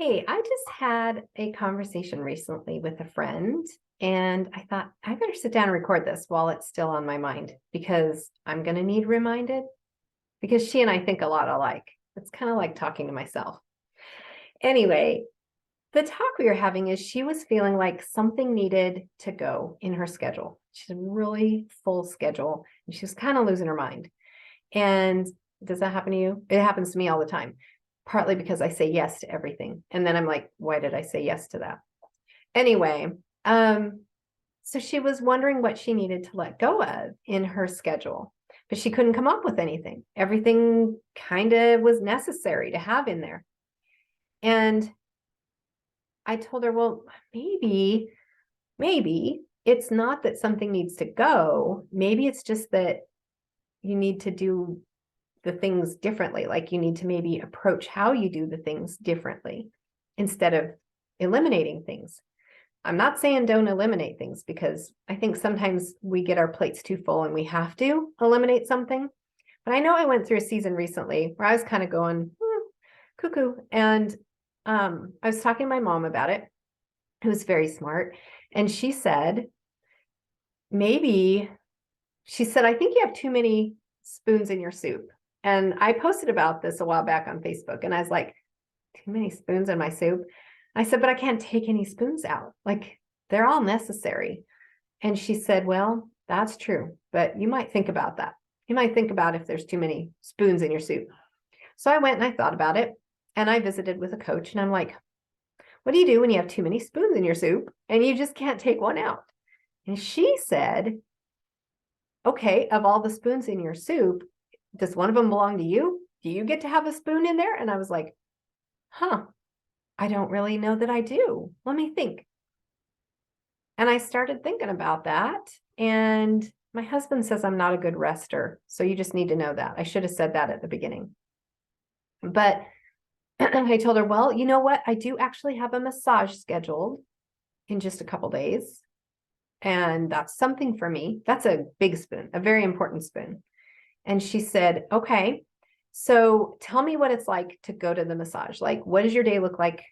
Hey, I just had a conversation recently with a friend, and I thought I better sit down and record this while it's still on my mind because I'm going to need reminded because she and I think a lot alike. It's kind of like talking to myself. Anyway, the talk we were having is she was feeling like something needed to go in her schedule. She's a really full schedule and she was kind of losing her mind. And does that happen to you? It happens to me all the time, partly because I say yes to everything. And then I'm like, why did I say yes to that? Anyway, um, so she was wondering what she needed to let go of in her schedule, but she couldn't come up with anything. Everything kind of was necessary to have in there. And I told her, well, maybe it's not that something needs to go. Maybe it's just that you need to do the things differently. Like you need to maybe approach how you do the things differently instead of eliminating things. I'm not saying don't eliminate things because I think sometimes we get our plates too full and we have to eliminate something. But I know I went through a season recently where I was kind of going cuckoo. And I was talking to my mom about it, who was very smart. And she said, maybe, she said, I think you have too many spoons in your soup. And I posted about this a while back on Facebook and I was like, too many spoons in my soup. I said, but I can't take any spoons out. Like they're all necessary. And she said, well, that's true, but you might think about that. You might think about if there's too many spoons in your soup. So I went and I thought about it and I visited with a coach and I'm like, what do you do when you have too many spoons in your soup and you just can't take one out? And she said, okay, of all the spoons in your soup, does one of them belong to you? Do you get to have a spoon in there? And I was like, huh, I don't really know that I do. Let me think. And I started thinking about that. And my husband says I'm not a good rester. So you just need to know that. I should have said that at the beginning. But I told her, well, you know what? I do actually have a massage scheduled in just a couple days. And that's something for me. That's a big spoon, a very important spoon. And she said, okay, so tell me what it's like to go to the massage. Like, what does your day look like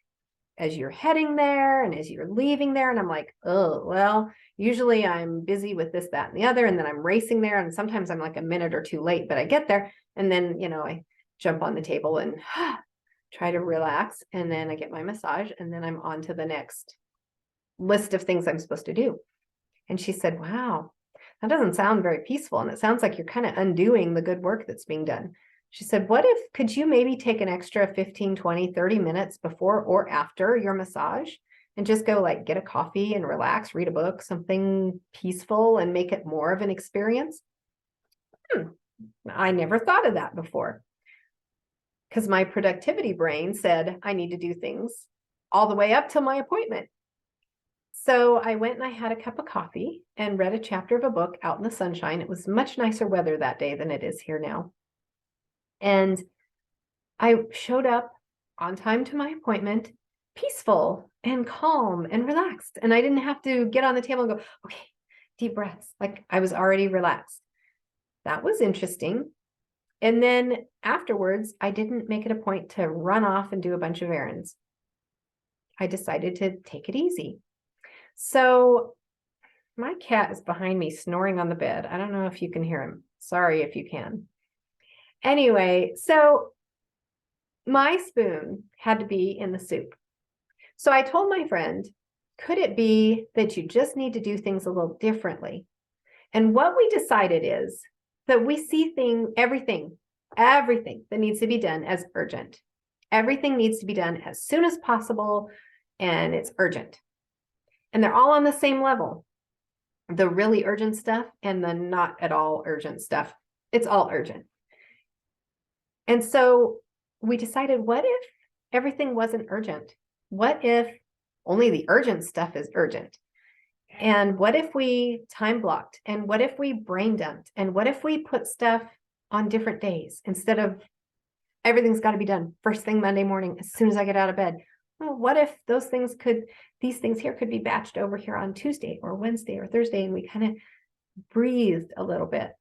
as you're heading there and as you're leaving there? And I'm like, oh, well, usually I'm busy with this, that, and the other. And then I'm racing there. And sometimes I'm like a minute or two late, but I get there. And then, I jump on the table and try to relax. And then I get my massage. And then I'm on to the next list of things I'm supposed to do. And she said, wow, that doesn't sound very peaceful. And it sounds like you're kind of undoing the good work that's being done. She said, could you maybe take an extra 15, 20, 30 minutes before or after your massage and just go like get a coffee and relax, read a book, something peaceful and make it more of an experience? I never thought of that before because my productivity brain said I need to do things all the way up till my appointment. So I went and I had a cup of coffee and read a chapter of a book out in the sunshine. It was much nicer weather that day than it is here now. And I showed up on time to my appointment, peaceful and calm and relaxed. And I didn't have to get on the table and go, okay, deep breaths. Like I was already relaxed. That was interesting. And then afterwards, I didn't make it a point to run off and do a bunch of errands. I decided to take it easy. So my cat is behind me snoring on the bed. I don't know if you can hear him. Sorry if you can. Anyway, so my spoon had to be in the soup. So I told my friend, could it be that you just need to do things a little differently? And what we decided is that we see everything that needs to be done as urgent. Everything needs to be done as soon as possible, and it's urgent. And they're all on the same level. The really urgent stuff and the not at all urgent stuff. It's all urgent. And so we decided, what if everything wasn't urgent? What if only the urgent stuff is urgent? And what if we time blocked? And what if we brain dumped? And what if we put stuff on different days instead of everything's got to be done first thing Monday morning as soon as I get out of bed? Well, what if these things here could be batched over here on Tuesday or Wednesday or Thursday, and we kind of breathed a little bit.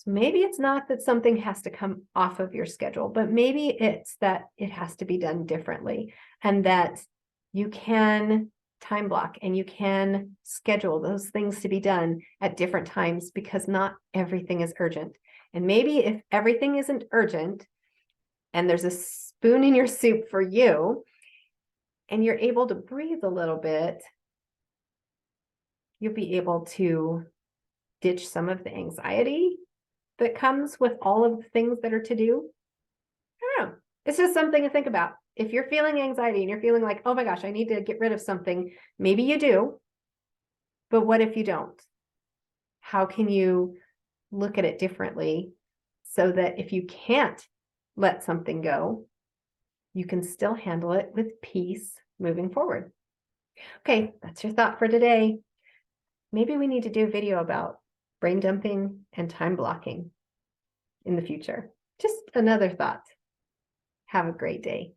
So maybe it's not that something has to come off of your schedule, but maybe it's that it has to be done differently, and that you can time block and you can schedule those things to be done at different times, because not everything is urgent. And maybe if everything isn't urgent and there's a spoon in your soup for you and you're able to breathe a little bit, you'll be able to ditch some of the anxiety that comes with all of the things that are to do. I don't know. It's just something to think about. If you're feeling anxiety and you're feeling like, oh my gosh, I need to get rid of something, maybe you do, but what if you don't? How can you look at it differently so that if you can't let something go, you can still handle it with peace moving forward? Okay, that's your thought for today. Maybe we need to do a video about brain dumping and time blocking in the future. Just another thought. Have a great day.